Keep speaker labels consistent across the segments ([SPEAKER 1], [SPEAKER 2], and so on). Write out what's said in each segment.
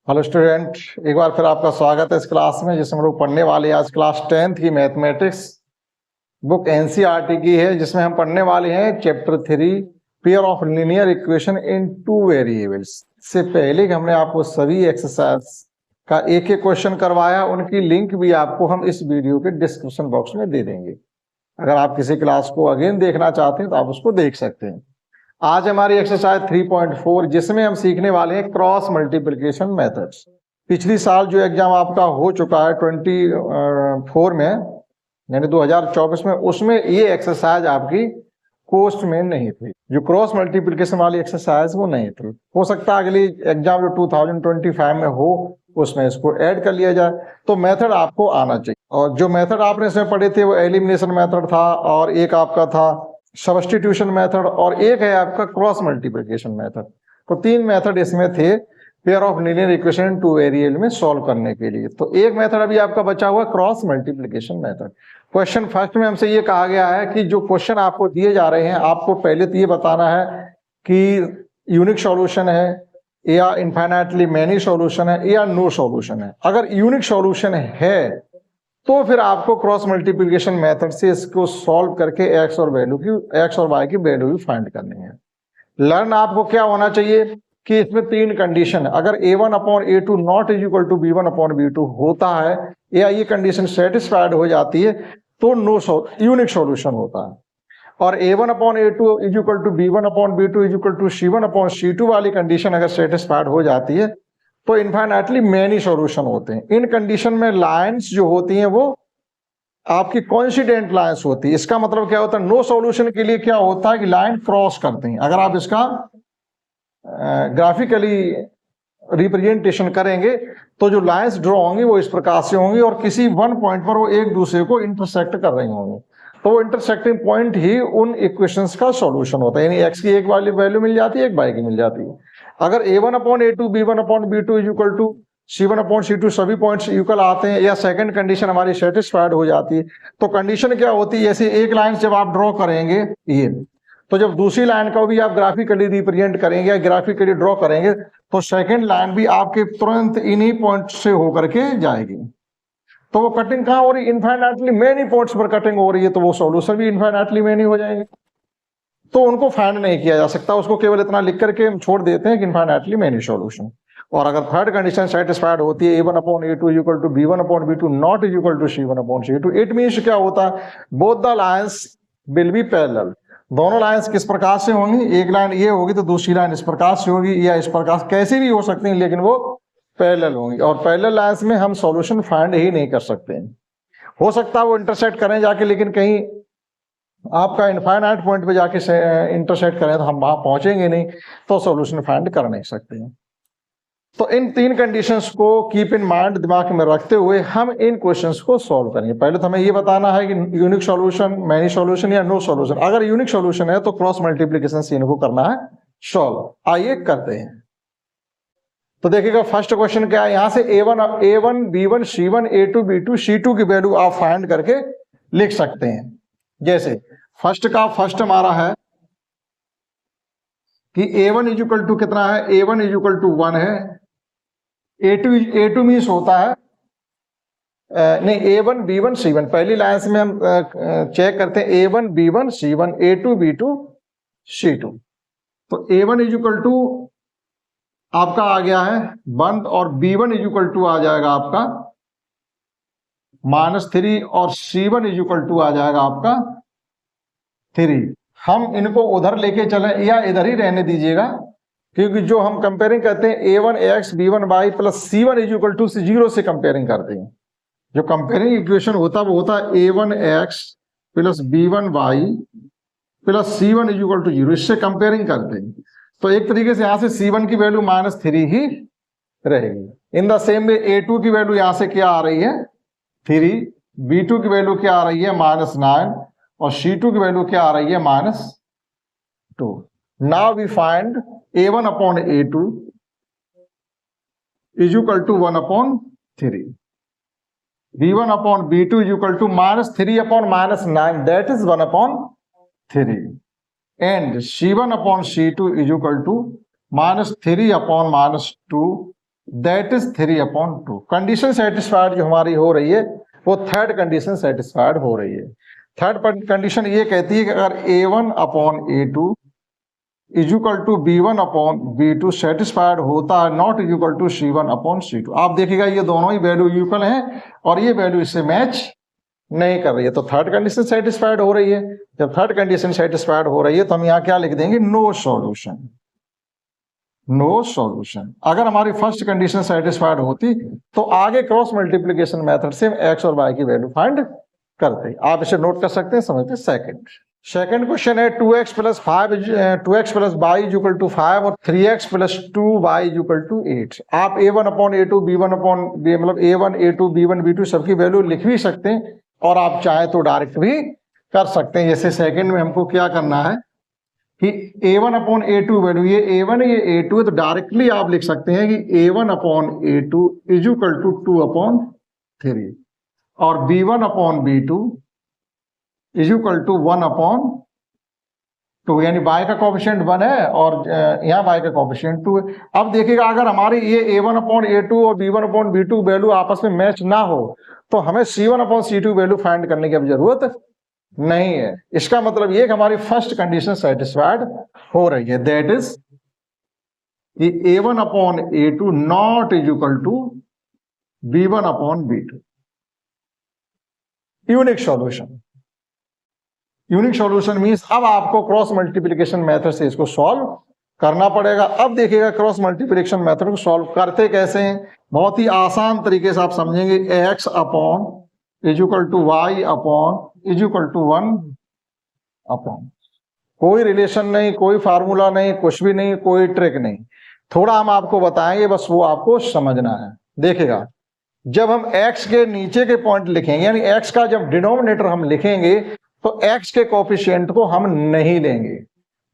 [SPEAKER 1] Hello student, एक बार फिर आपका स्वागत है इस क्लास में जिसमें हम लोग पढ़ने वाले हैं आज क्लास 10th की मैथमेटिक्स बुक एनसीईआरटी की है, जिसमें हम पढ़ने वाले हैं chapter 3 pair of linear equation in two variables. इससे पहले कि हमने आपको सभी एक्सरसाइज का एक एक क्वेश्चन करवाया, उनकी लिंक भी आपको हम इस वीडियो के डिस्क्रिप्शन बॉक्स में दे देंगे। अगर आप किसी क्लास को अगेन देखना चाहते हैं तो आप उसको देख सकते हैं। आज हमारी एक्सरसाइज 3.4 जिसमें हम सीखने वाले हैं क्रॉस मल्टीप्लिकेशन मेथड्स। पिछली साल जो एग्जाम आपका हो चुका है 24 में यानी 2024 में, उसमें ये एक्सरसाइज आपकी कोस्ट में नहीं थी। जो क्रॉस मल्टीप्लिकेशन वाली एक्सरसाइज वो नहीं थी। हो सकता है अगली एग्जाम जो 2025 में हो उसमें इसको ऐड कर लिया जाए। तो मेथड आपको आना चाहिए, और जो मेथड आपने इसमें पढ़े थे वो एलिमिनेशन मेथड था, और एक आपका था सब्स्टिट्यूशन मेथड, और एक है आपका क्रॉस मल्टीप्लिकेशन मेथड। तो तीन मेथड इसमें थे pair of linear equation two variable में सॉल्व करने के लिए। तो एक मेथड अभी आपका बचा हुआ cross multiplication method. Question first में हमसे ये कहा गया है कि जो क्वेश्चन आपको दिए जा रहे हैं, आपको पहले तो ये बताना है कि यूनिक सॉल्यूशन है या इनफाइनाइटली मेनी सॉल्यूशन है या नो सॉल्यूशन है। अगर यूनिक सॉल्यूशन है तो फिर आपको क्रॉस मल्टीप्लिकेशन मेथड से इसको सॉल्व करके एक्स और वाई की वैल्यू भी फाइंड करनी है। लर्न आपको क्या होना चाहिए कि इसमें तीन कंडीशन है। अगर a1/a2 not is equal to b1/b2 होता है या ये कंडीशन सेटिस्फाइड हो जाती है तो नो यूनिक सॉल्यूशन होता है। और a1/a2 is equal to b1/b2 is equal to c1/c2 वाली कंडीशन अगर सेटिस्फाइड हो जाती है तो इनफाइनाइटली मेनी सॉल्यूशन होते हैं। इन कंडीशन में लाइंस जो होती हैं वो आपकी कोइंसिडेंट लाइंस होती है। इसका मतलब क्या होता है, नो सॉल्यूशन के लिए क्या होता है कि लाइन क्रॉस करते हैं। अगर आप इसका ग्राफिकली रिप्रेजेंटेशन करेंगे तो जो लाइंस ड्रॉ होंगी वो इस प्रकार से होंगी, और किसी वन पॉइंट पर वो एक दूसरे को इंटरसेक्ट कर रही होंगी। तो वो इंटरसेक्टिंग पॉइंट ही उन इक्वेशंस का सॉल्यूशन होता है। यानी एक्स की एक वाली वैल्यू मिल जाती है, एक वाई की मिल जाती है। अगर a1/a2 b1/b2 is equal to c1/c2 सभी पॉइंट्स इक्वल आते हैं या सेकंड कंडीशन हमारी सेटिस्फाइड हो जाती है, तो कंडीशन क्या होती है, जैसे एक लाइन जब आप ड्रॉ करेंगे ये, तो जब दूसरी लाइन का भी आप ग्राफिकली रिप्रेजेंट करेंगे या ग्राफिकली ड्रॉ करेंगे तो सेकंड लाइन भी आपके तुरंत इन्हीं पॉइंट से होकर के जाएगी। तो वो कटिंग कहाँ हो रही है, इनफाइनाइटली मेनी पॉइंट्स पर कटिंग हो रही है, तो वो सॉल्यूशन भी इनफाइनाइटली मेनी हो जाएंगे। तो उनको फाइंड नहीं किया जा सकता, उसको केवल इतना लिख करके हम छोड़ देते हैं कि इनफाइनाइटली मेनी सॉल्यूशन। और अगर थर्ड कंडीशन सेटिस्फाइड होती है a1/a2 is equal to b1/b2 not is equal to c1/c2, it means क्या होता है, both the lines will be parallel. दोनों लाइंस किस प्रकार से होंगी, एक लाइन ये होगी तो दूसरी लाइन इस प्रकार से होगी, या इस प्रकार कैसी भी हो सकती है, लेकिन वो पैरेलल होंगी। और पैरेलल लाइंस में हम सॉल्यूशन फाइंड ही नहीं कर सकते हैं। हो सकता है वो इंटरसेक्ट करें जाके, लेकिन कहीं आपका इनफाइनाइट पॉइंट पे जाके इंटरसेक्ट करें तो हम वहां पहुंचेंगे नहीं, तो सॉल्यूशन फाइंड कर नहीं सकते हैं। तो इन तीन कंडीशंस को कीप इन माइंड, दिमाग में रखते हुए हम इन क्वेश्चंस को सॉल्व करेंगे। पहले तो हमें ये बताना है कि यूनिक सॉल्यूशन, मैनी सॉल्यूशन या नो सॉल्यूशन। अगर यूनिक सॉल्यूशन है तो क्रॉस मल्टीप्लिकेशन से इनको करना है सॉल्व। आइए करते हैं। तो देखिएगा फर्स्ट क्वेश्चन क्या है, यहां से a1 b1 c1 a2 b2 c2 की वैल्यू आप फाइंड करके लिख सकते हैं। जैसे फर्स्ट हमारा है कि a1 इज इक्वल टू कितना है, a1 इज इक्वल टू 1 है, a2 मीन्स होता है नहीं a1 b1 c1। पहली लाइन में हम चेक करते हैं a1 b1 c1 a2 b2 c2। तो a1 इज इक्वल टू आपका आ गया है 1 और b1 इज इक्वल टू आ जाएगा आपका -3 और c1 इज इक्वल टू आ जाएगा आपका 3। हम इनको उधर लेके चले या इधर ही रहने दीजिएगा, क्योंकि जो हम कंपेयरिंग करते हैं a1x b1y plus c1 is equal to 0 से कंपेयरिंग करते हैं। जो कंपेयरिंग इक्वेशन होता है वो होता है a1x plus b1y plus c1 is equal to 0, इससे कंपेयरिंग करते हैं। तो एक तरीके से यहां से c1 की वैल्यू -3 ही रहेगी। In the same way a2 की वैल्यू यहां से क्या आ रही है 3, b2 की वैल्यू क्या आ रही है -9 और c2 की वैल्यू क्या आ रही है -2। Now we find a1/a2 is equal to 1/3, b1/b2 is equal to -3/9 that is 1/3, and c1/c2 is equal to -3/-2 that is 3/2। Condition satisfied जो हमारी हो रही है वो थर्ड कंडीशन सेटिस्फाइड हो रही है। थर्ड कंडीशन ये कहती है कि अगर A1/A2 is equal to B1/B2 satisfied होता है, not is equal to C1/C2। आप देखिएगा ये दोनों ही वैल्यू इक्वल हैं और ये वैल्यू इससे मैच नहीं कर रही है, तो थर्ड कंडीशन सेटिस्फाइड हो रही है। जब थर्ड कंडीशन सेटिस्फाइड हो रही है तो हम यहाँ क्या लिख देंगे, नो सॉल्यूशन। No solution. अगर हमारी फर्स्ट कंडीशन सेटिस्फाइड होती तो आगे क्रॉस मल्टीप्लीकेशन मेथड से एक्स और वाई की वैल्यू फाइंड करते। आप इसे नोट कर सकते हैं, समझते। सेकंड क्वेश्चन है 2x + 5 2x + y = 5 और 3x + 2y = 8। आप A1/A2 B1/B मतलब A1 A2 B1 B2 सबकी वैल्यू लिख भी सकते हैं और आप चाहे तो डायरेक्ट भी कर सकते हैं। जैसे सेकंड में हमको क्या करना है कि A1/A2 वैल्यू, ये A1 है ये A2 है, तो डायरेक्टली आप लिख सकते हैं कि A1/A2 = 2/3 और B1/B2 = 1/2, यानी y का कोएफिशिएंट 1 है और यहाँ y का कोएफिशिएंट 2 है। अब देखिएगा अगर हमारी ये A1/A2 और B1/B2 वैल्यू आपस में मैच ना हो तो हमें C1/C2 वैल्यू फाइंड करने की अब जरूरत नहीं है। इसका मतलब ये कि हमारी फर्स्ट कंडीशन सेटिस्फाइड हो रही है, that is A1/A2 not is equal to B1/B2। Unique solution. Unique solution means अब आपको क्रॉस मल्टीप्लिकेशन मेथड से इसको सॉल्व करना पड़ेगा। अब देखिएगा क्रॉस मल्टीप्लिकेशन मेथड को सॉल्व करते कैसे हैं, बहुत ही आसान तरीके से आप समझेंगे। x = y = 1/। कोई रिलेशन नहीं, कोई फार्मूला नहीं, कुछ भी नहीं, कोई ट्रिक नहीं, थोड़ा हम आपको बताएंगे, बस वो आपको समझना है। देखिएगा जब हम x के नीचे के पॉइंट लिखेंगे, यानी x का जब डिनोमिनेटर हम लिखेंगे तो x के कोफिशिएंट को हम नहीं लेंगे।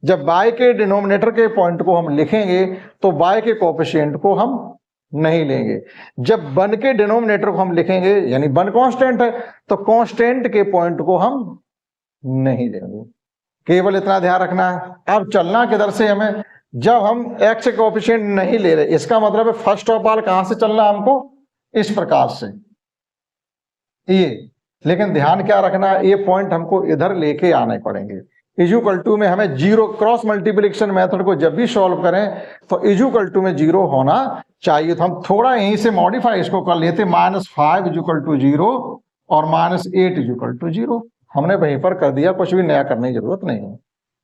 [SPEAKER 1] जब y के डिनोमिनेटर के पॉइंट को हम लिखेंगे तो y के कोफिशिएंट को हम नहीं लेंगे। जब 1 के डिनोमिनेटर को हम लिखेंगे, यानी 1 कांस्टेंट है, तो कांस्टेंट के पॉइंट को हम नहीं लेंगे। केवल इतना ध्यान रखना है। अब चलना किधर से हमें, जब हम x के कोफिशिएंट नहीं ले रहे, इसका मतलब है फर्स्ट ऑफ ऑल कहां से चलना हमको, इस प्रकार से ये। लेकिन ध्यान क्या रखना है, ये पॉइंट हमको इधर लेके आने पड़ेंगे। = में हमें 0, क्रॉस मल्टीप्लिकेशन मेथड को जब भी सॉल्व करें तो = में 0 होना चाहिए। तो हम थोड़ा यहीं से मॉडिफाई इसको कर लेते, -5 = 0 और -8 = 0। हमने वहीं पर कर दिया, कुछ भी नया करने की जरूरत नहीं है।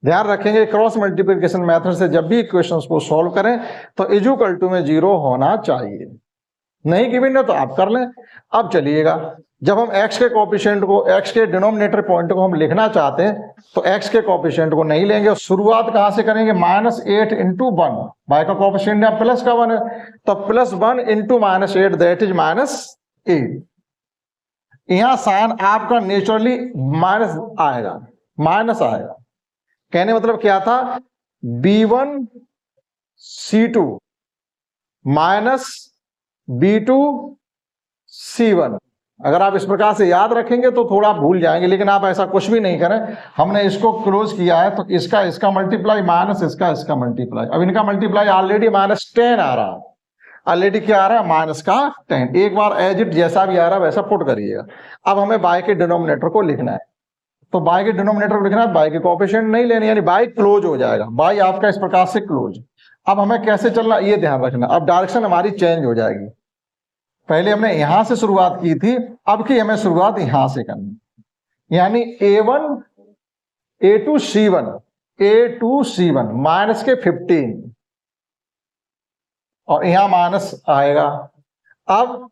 [SPEAKER 1] ध्यान रखेंगे क्रॉस मल्टीप्लिकेशन मेथड से जब भी इक्वेशंस को सॉल्व करें तो = में 0 होना चाहिए। नहीं गिवन है तो आप कर लें। अब चलिएगा, जब हम x के कोफिशिएंट को, x के डिनोमिनेटर पॉइंट को हम लिखना चाहते हैं तो x के कोफिशिएंट को नहीं लेंगे और शुरुआत कहां से करेंगे, -8 × 1। y का कोफिशिएंट या प्लस का 1 है, तो +1 × -8 दैट इज -8। यहां साइन आपका नेचुरली माइनस आएगा। कहने मतलब क्या था, B1 C2 -B2 C1। अगर आप इस प्रकार से याद रखेंगे तो थोड़ा भूल जाएंगे, लेकिन आप ऐसा कुछ भी नहीं करें। हमने इसको क्लोज किया है तो इसका मल्टीप्लाई माइनस इसका मल्टीप्लाई। अब इनका मल्टीप्लाई ऑलरेडी -10 आ रहा है, ऑलरेडी क्या आ रहा है, -10। एक बार एज इट जैसा भी आ रहा है वैसा पुट करिएगा। अब हमें y के डिनोमिनेटर को लिखना है, तो y के डिनोमिनेटर को लिखना है, y के कोएफिशिएंट नहीं लेने, यानी y क्लोज हो जाएगा। y आपका इस प्रकार से क्लोज। अब हमें कैसे चलना ये ध्यान रखना। अब डायरेक्शन हमारी चेंज हो जाएगी। पहले हमने यहां से शुरुआत की थी, अब की हमें शुरुआत यहां से करनी, यानी A1 A2 C1 -15 और यहां माइनस आएगा। अब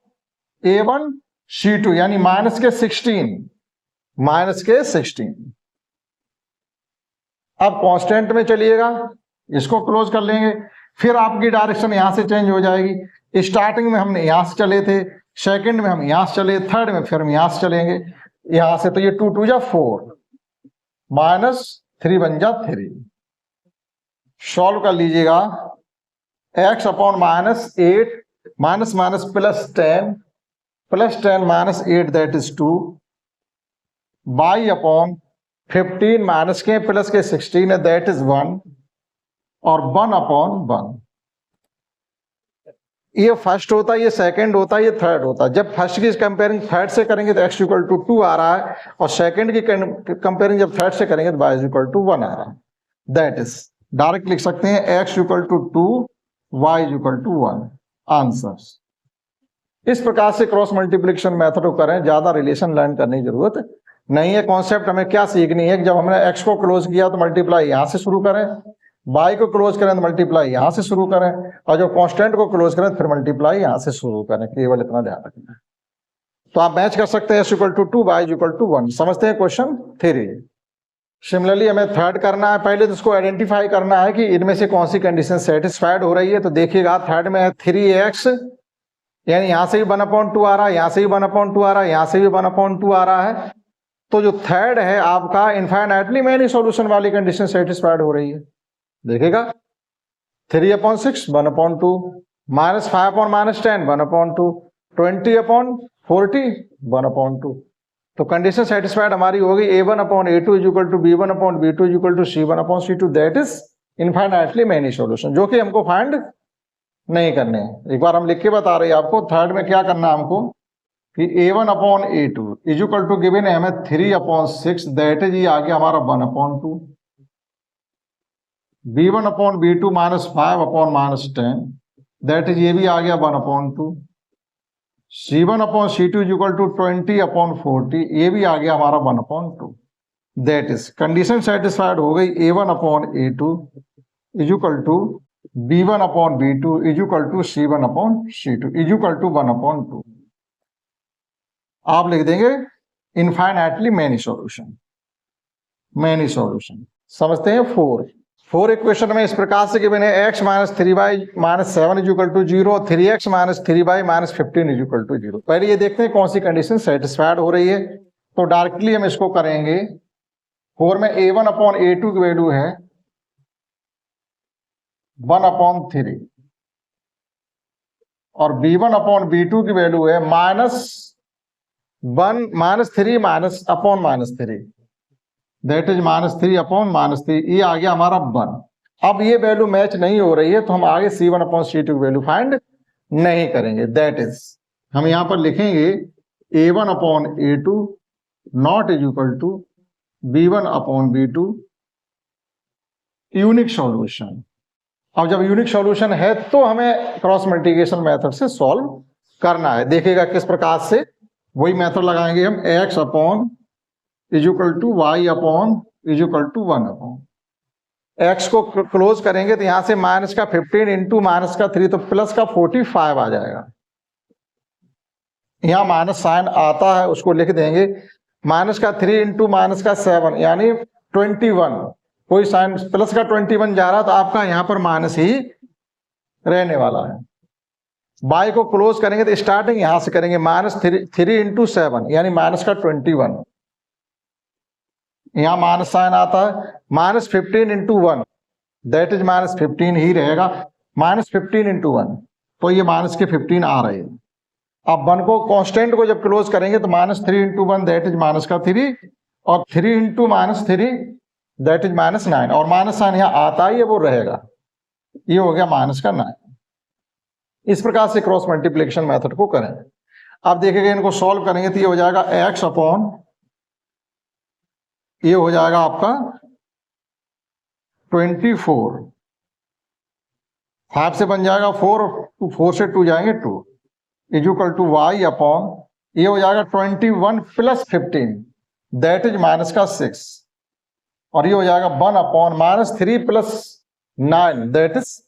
[SPEAKER 1] A1 C2 यानी -16 अब कांस्टेंट में चलिएगा, इसको क्लोज कर लेंगे। फिर आपकी डायरेक्शन यहां से चेंज हो जाएगी। स्टार्टिंग में हमने यहां से चले थे, सेकंड में हम यहां से चले, थर्ड में फिर हम यहां से चलेंगे यहां से। तो ये 2 2 जा 4 -3 बन जा 3। सॉल्व कर लीजिएगा। x upon -8 -+ +10 -8 that is 2। y upon 15 minus के प्लस के 16 है दैट इज 1 और 1/1। ये फर्स्ट होता है, ये सेकंड होता है, ये थर्ड होता है। जब फर्स्ट की कंपेयरिंग थर्ड से करेंगे तो x इक्वल टू 2 आ रहा है, और सेकंड की कंपेयरिंग जब थर्ड से करेंगे तो y इक्वल टू 1 आ रहा है। दैट इज डायरेक्ट लिख सकते हैं x equal to 2, y equal to 1 answers. इस प्रकार से क्रॉस मल्टीप्लिकेशन मेथड को करें, ज्यादा रिलेशन लर्न करने की जरूरत नहीं है। कॉन्सेप्ट हमें क्या सीखनी है कि जब हमने x को क्लोज किया तो मल्टीप्लाई यहां से शुरू करें, y को क्लोज करें तो मल्टीप्लाई यहां से शुरू करें, और जो कांस्टेंट को क्लोज करें तो फिर मल्टीप्लाई यहां से शुरू करें। केवल इतना ध्यान रखना है। तो आप मैच कर सकते हैं x equal to 2, y equal to 1। समझते हैं क्वेश्चन 3। सिमिलरली हमें थर्ड करना है। पहले तो इसको आइडेंटिफाई करना है कि इनमें से कौन सी कंडीशन सेटिस्फाइड हो रही है। तो देखिएगा थर्ड में है 3x, यानी यहां से भी 1/2 आ रहा है, यहां से भी 1/2 आ रहा है, यहां से भी 1/2 आ रहा है। तो जो थर्ड है आपका इनफाइनाइटली मैनी सॉल्यूशन वाली कंडीशन सेटिस्फाइड हो रही है। देखिएगा 3/6 1/2, -5/-10 1/2, 20/40 1/2। तो कंडीशन सेटिस्फाइड हमारी होगी A1/A2 equal to B1/B2 equal to C1/C2। That is infinitely many solution, जो कि हमको फाइंड नहीं करने हैं। एक बार हम लिख के बता रहे हैं आपको। थर्ड में क्या करना है हमको कि A1/A2 इक्वल टू गिवन है हमें 3/6, दैट इज ये आ गया हमारा 1/2, B1/B2 -5/-10, दैट इज ये भी आ गया 1/2, C1/C2 इक्वल टू 20/40, ये भी आ गया हमारा 1/2। दैट इज कंडीशन सेटिस्फाइड हो गई A1/A2 equal to B1/B2 equal to C1/C2 equal to 1/2। आप लिख देंगे infinitely many solution. Many solution समझते हैं। 4 इक्वेशन में इस प्रकार से गिवन है x - 3y - 7 equal to 0, 3x - 3y - 15 equal to 0। पहले ये देखते हैं कौन सी कंडीशन सेटिस्फाइड हो रही है। तो डायरेक्टली हम इसको करेंगे। 4 में A1/A2 की वैल्यू है 1/3, और B1/B2 की वैल्यू है -3 दैट इज -3/-3, ये आ गया हमारा 1। अब ये वैल्यू मैच नहीं हो रही है तो हम आगे C1/C2 की वैल्यू फाइंड नहीं करेंगे। दैट इज हम यहां पर लिखेंगे A1/A2 not is equal to B1/B2 unique solution. अब जब यूनिक सॉल्यूशन है तो हमें क्रॉस मल्टीप्लिकेशन मेथड से सॉल्व करना है। देखिएगा किस प्रकार से, वही मेथड लगाएंगे हम। x upon equal to y upon equal to 1/। x को क्लोज करेंगे तो यहां से -15 इंटू -3 तो +45 आ जाएगा। यहां माइनस साइन आता है, उसको लिख देंगे -3 इंटू -7 यानी 21। कोई साइन +21 जा रहा तो आपका यहां पर माइनस ही रहने वाला है। y को क्लोज करेंगे तो स्टार्टिंग यहां से करेंगे -3 इंटू 7 यानी -21। यहां माइनस साइन आता है, -15 इंटू 1 दैट इज -15 ही रहेगा। -15 इंटू 1 तो ये -15 आ रहे हैं। अब 1 को कांस्टेंट को जब क्लोज करेंगे तो -3 इंटू 1 दैट इज -3, और 3 इंटू -3 दैट इज -9, और माइनस साइन यहाँ आता ही है वो रहेगा। ये हो गया -9। इस प्रकार से क्रॉस मल्टीप्लिकेशन मेथड को करें। अब देखिएगा इनको सॉल्व करेंगे तो ये हो जाएगा x अपॉन, ये हो जाएगा आपका 24, 5 से बन जाएगा 4, 4 से 2 जाएंगे 2 इक्वल टू y अपॉन, ये हो जाएगा 21 + 15 दैट इज -6, और ये हो जाएगा 1 अपॉन -3 + 9 दैट इज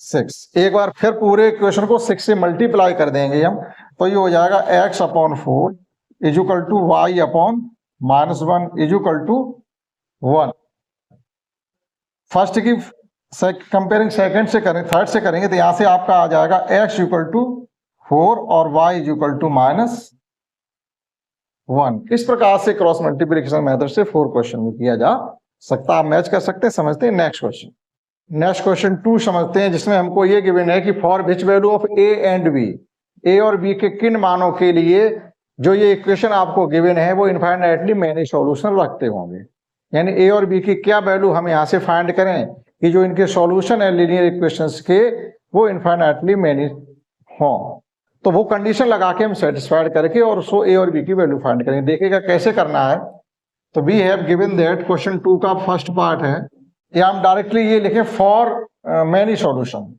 [SPEAKER 1] 6। एक बार फिर पूरे इक्वेशन को 6 से मल्टीप्लाई कर देंगे हम, तो ये हो जाएगा x upon 4 equal to y upon -1 equal to 1। First की कंपेयरिंग सेकंड से करें, थर्ड से करेंगे तो यहां से आपका आ जाएगा x इक्वल टू 4 और y इक्वल टू -1। इस प्रकार से क्रॉस मल्टीप्लिकेशन मेथड से 4 क्वेश्चन किया जा सकता। आप मैच कर सकते हैं। समझते हैं नेक्स्ट क्वेश्चन। नेक्स्ट क्वेश्चन 2 समझते हैं, जिसमें हमको ये गिवन है कि for which value of a and b, a और b के किन मानों के लिए जो ये इक्वेशन आपको गिवन है वो इनफाइनाइटली मैनी सॉल्यूशन रखते होंगे। यानी a और b की क्या वैल्यू हम यहाँ से फाइंड करें कि जो इनके सॉल्यूशन है लीनियर इक्वेशंस के वो इनफाइनाइटली मैनी हो, तो वो कंडीशन लगा के हम सेटिस्फाइड करके और उसको ए और बी की वैल्यू फाइंड करेंगे। देखिएगा कैसे करना है। तो we have given that question 2 का फर्स्ट पार्ट है, या हम डायरेक्टली ये लिखें for many solution.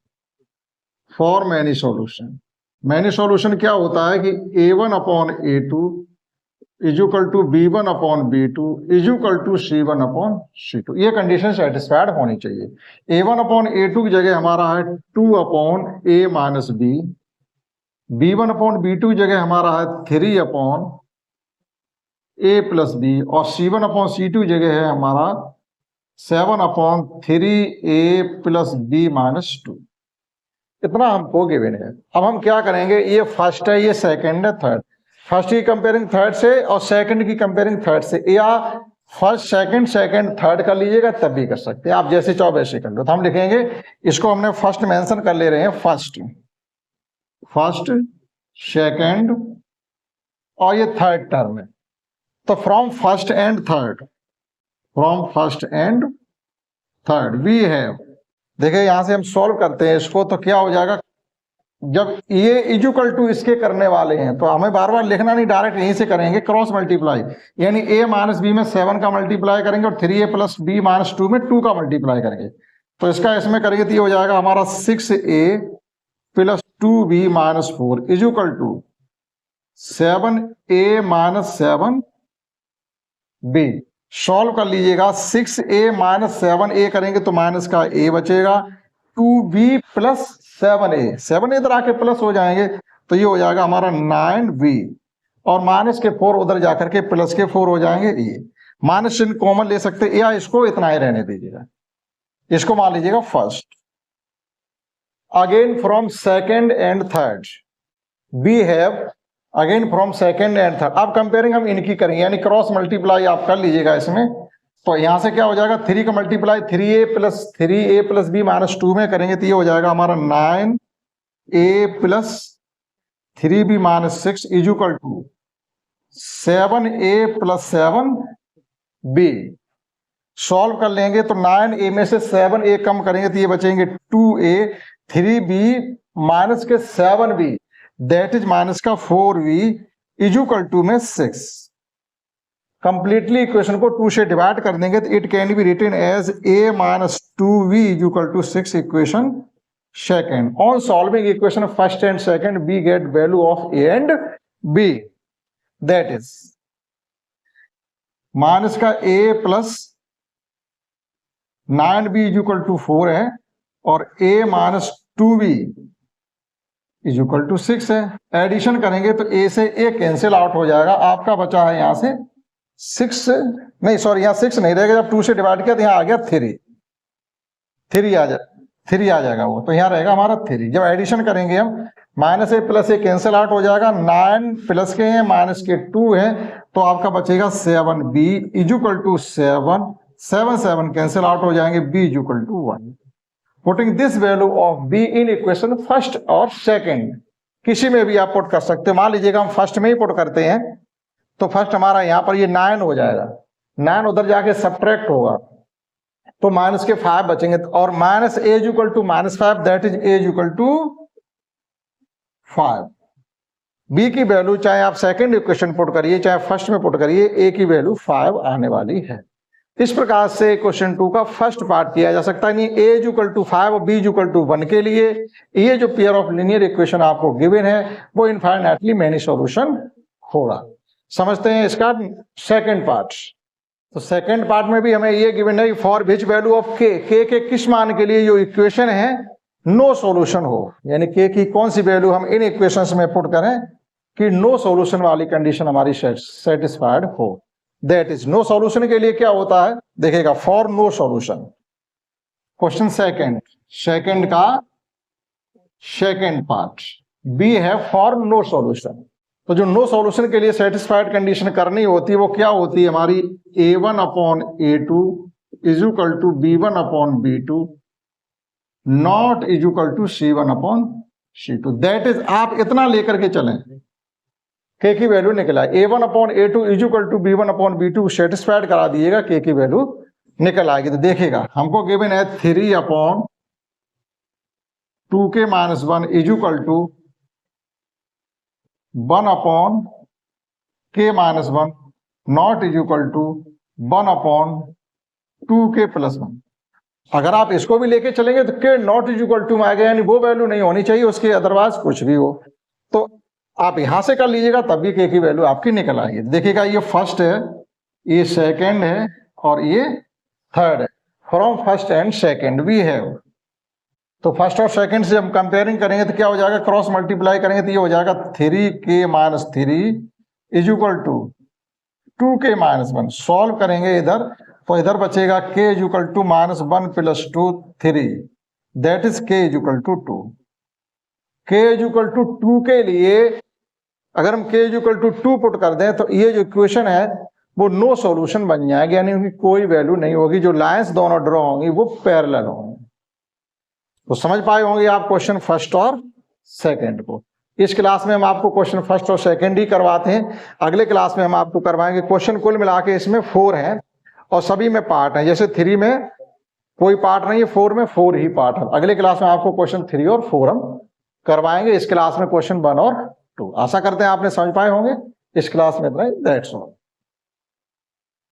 [SPEAKER 1] For many solution, many solution क्या होता है कि a1 upon a2 is equal to b1 upon b2 is equal to c1 upon c2। ये कंडीशन सेटिस्फाइड होनी चाहिए। a1 अपॉन a2 की जगह हमारा है 2 upon a minus b, b1 upon b2 की जगह हमारा है 3 अपॉन a प्लस b, और c1 अपॉन c2 की जगह है हमारा 7 upon 3a plus b minus 2। इतना हमको गिवन है। अब हम क्या करेंगे, ये फर्स्ट है, ये सेकंड है, थर्ड। फर्स्ट की कंपेयरिंग थर्ड से और सेकंड की कंपेयरिंग थर्ड से, या फर्स्ट सेकंड सेकंड थर्ड कर लीजिएगा तब भी कर सकते हैं आप, जैसे चाहो वैसे कर लो। तो हम लिखेंगे, इसको हमने फर्स्ट मेंशन कर ले रहे हैं, फर्स्ट, फर्स्ट सेकंड और ये थर्ड टर्म है। तो from first and third, from first and third we have, देखिए यहां से हम सॉल्व करते हैं इसको, तो क्या हो जाएगा, जब ये इक्वल टू इसके करने वाले हैं तो हमें बार बार लिखना नहीं, डायरेक्ट यहीं से करेंगे क्रॉस मल्टीप्लाई, यानी a माइनस बी में 7 का मल्टीप्लाई करेंगे और 3a प्लस b माइनस 2 में 2 का मल्टीप्लाई करेंगे। तो इसका इसमें करेंगे तो ये हो जाएगा हमारा 6a plus 2b minus 4 is equal to 7a minus 7b। Solve कर लीजिएगा, 6a माइनस 7a करेंगे तो माइनस का a बचेगा, 2b प्लस 7a इधर आके प्लस हो जाएंगे तो ये हो जाएगा हमारा 9b, और माइनस के 4 उधर जाकर के प्लस के 4 हो जाएंगे। ये माइनस चिन्ह कॉमन ले सकते, या इसको इतना ही रहने दीजिएगा, इसको मान लीजिएगा first. Again from second and third we have, again from second and third. अब कंपेयरिंग हम इनकी करेंगे, यानी क्रॉस मल्टीप्लाई आप कर लीजिएगा इसमें। तो यहां से क्या हो जाएगा, 3 का multiply 3a plus b minus 2 में करेंगे तो ये हो जाएगा हमारा 9a plus 3b minus 6 is equal to 7a plus 7b। Solve कर लेंगे तो 9a में से 7a कम करेंगे तो ये बचेंगे 2a, 3b माइनस के 7b, दैट इज माइनस का 4v इज इक्वल टू में 6। कंप्लीटली इक्वेशन को 2 से डिवाइड कर देंगे तो it can be written as a minus 2v is equal to 6 equation second. On solving equation first and second we get value of a and b, that is minus का a plus 9b is equal to 4 है, और a minus 2b is equal to 6 है। Addition करेंगे तो a से a cancel out हो जाएगा, आपका बचा है यहां से 6, नहीं सॉरी यहाँ 6 नहीं रहेगा, जब 2 से डिवाइड किया तो यहाँ आ गया 3 आ जाएगा वो, तो यहाँ रहेगा हमारा 3। जब एडिशन करेंगे हम, माइनस ए प्लस ए कैंसिल आउट हो जाएगा, 9 प्लस के हैं माइनस के 2 है, तो आपका बचेगा 7b is equal to 7 cancel out हो जाएंगे, b is equal to 1। Putting this value of b in equation first और सेकंड, किसी में भी आप पुट कर सकते हो। मान लीजिएगा हम फर्स्ट में ही पुट करते हैं तो फर्स्ट हमारा यहां पर ये 9 हो जाएगा, 9 उधर जाके सब्ट्रैक्ट होगा तो माइनस के 5 बचेंगे, और minus a is equal to minus 5, that is a is equal to 5। b की वैल्यू चाहे आप सेकंड इक्वेशन पुट करिए चाहे फर्स्ट में पुट करिए, a की वैल्यू 5 आने वाली है। इस प्रकार से क्वेश्चन 2 का फर्स्ट पार्ट किया जा सकता है। a इज इक्वल टू 5 और b इज इक्वल टू 1 के लिए ये जो पेयर ऑफ लीनियर इक्वेशन आपको गिवन है वो इनफाइनाइटली मेनी सॉल्यूशन होगा। समझते हैं इसका सेकंड पार्ट। तो सेकंड पार्ट में भी हमें ये गिवन है for which value of k के किस मान के लिए जो इक्वेशन है नो सॉल्यूशन हो, यानी k की कौन सी वैल्यू हम इन इक्वेशंस में पुट करें कि नो सॉल्यूशन वाली कंडीशन हमारी सेटिस्फाइड हो। दैट इज नो सॉल्यूशन के लिए क्या होता है देखिएगा, for no solution. Question second का सेकंड पार्ट बी है फॉर नो सॉल्यूशन। तो जो नो सॉल्यूशन के लिए सेटिस्फाइड कंडीशन करनी होती है वो क्या होती है हमारी, a1 upon a2 is equal to b1 upon b2 not is equal to c1 upon c2। That is आप इतना लेकर के चलें, k की वैल्यू निकला a1 upon a2 is equal to b1 upon b2 satisfied करा दिएगा, k की वैल्यू निकल आएगी। तो देखिएगा हमको गिवन है 3 upon 2k minus 1 is equal to 1 upon k minus 1 not is equal to 1 upon 2k plus 1। अगर आप इसको भी लेके चलेंगे तो k not is equal to में आएगा, यानी वो वैल्यू नहीं होनी चाहिए उसकी, अदरवाइज कुछ भी हो। तो आप यहां से कर लीजिएगा तब भी k की वैल्यू आपकी निकल आएगी। देखिएगा ये फर्स्ट है, ये सेकंड है और ये थर्ड है। From first and second we have, तो फर्स्ट और सेकंड से हम कंपेयरिंग करेंगे तो क्या हो जाएगा, क्रॉस मल्टीप्लाई करेंगे तो ये हो जाएगा 3k minus 3 is equal to 2k minus 1। Solve करेंगे इधर तो इधर बचेगा k is equal to minus 1 plus 2 3, that is k is equal to 2। k is equal to 2 के लिए अगर हम k is equal to 2 put कर दें तो ये जो इक्वेशन है वो नो सॉल्यूशन बन जाएगी, यानी उनकी कोई वैल्यू नहीं होगी। जो लाइंस दोनों ड्रॉ होंगी वो पैरेलल होंगी। तो समझ पाए होंगे आप क्वेश्चन फर्स्ट और सेकंड को। इस क्लास में हम आपको क्वेश्चन फर्स्ट और सेकंड ही करवाते हैं, अगले क्लास में हम आपको करवाएंगे क्वेश्चन कुल मिला के इसमें 4 हैं और सभी में पार्ट है। जैसे 3 में कोई पार्ट नहीं है, 4 में 4 ही पार्ट है। अगले क्लास में आपको क्वेश्चन 3 और 4 हम करवाएंगे, इस क्लास में क्वेश्चन 1 और 2। आशा करते हैं आपने समझ पाए होंगे। इस क्लास में इतना ही, दैट्स ऑल।